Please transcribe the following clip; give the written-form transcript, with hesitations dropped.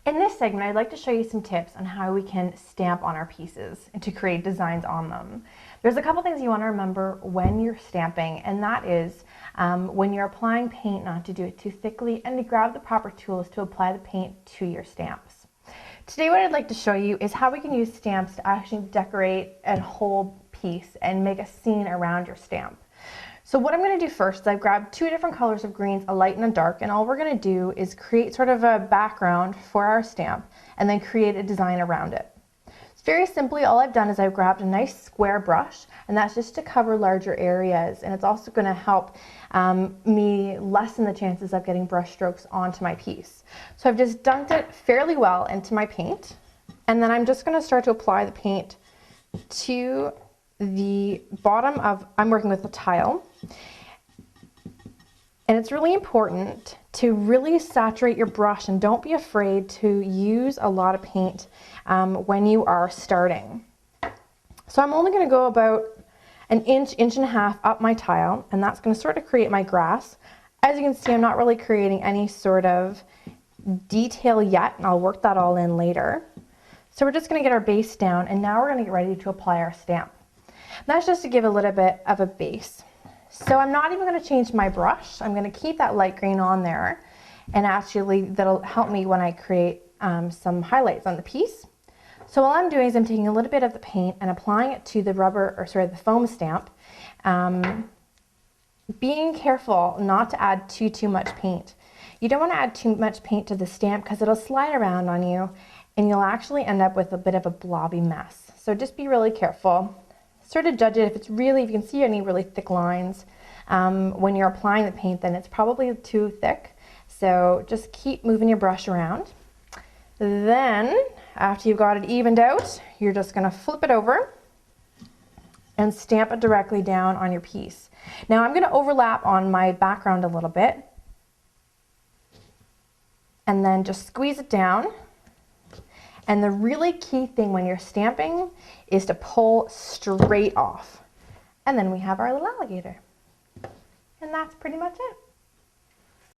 In this segment, I'd like to show you some tips on how we can stamp on our pieces and to create designs on them. There's a couple things you want to remember when you're stamping, and that is when you're applying paint, not to do it too thickly, and to grab the proper tools to apply the paint to your stamps. Today what I'd like to show you is how we can use stamps to actually decorate a whole piece and make a scene around your stamp. So what I'm going to do first is I've grabbed two different colors of greens, a light and a dark, and all we're going to do is create sort of a background for our stamp and then create a design around it. It's very simply, all I've done is I've grabbed a nice square brush, and that's just to cover larger areas, and it's also going to help me lessen the chances of getting brush strokes onto my piece. So I've just dunked it fairly well into my paint, and then I'm just going to start to apply the paint to the bottom of, I'm working with a tile, and it's really important to really saturate your brush and don't be afraid to use a lot of paint when you are starting. So I'm only going to go about an inch, inch and a half up my tile, and that's going to sort of create my grass. As you can see, I'm not really creating any sort of detail yet, and I'll work that all in later. So we're just going to get our base down, and now we're going to get ready to apply our stamp. That's just to give a little bit of a base. So I'm not even going to change my brush. I'm going to keep that light green on there, and actually that'll help me when I create some highlights on the piece. So all I'm doing is I'm taking a little bit of the paint and applying it to the the foam stamp, being careful not to add too much paint. You don't want to add too much paint to the stamp because it'll slide around on you and you'll actually end up with a bit of a blobby mess. So just be really careful. Sort of judge it. If you can see any really thick lines when you're applying the paint, then it's probably too thick. So just keep moving your brush around. Then after you've got it evened out, you're just going to flip it over and stamp it directly down on your piece. Now I'm going to overlap on my background a little bit and then just squeeze it down. And the really key thing when you're stamping is to pull straight off. And then we have our little alligator. And that's pretty much it.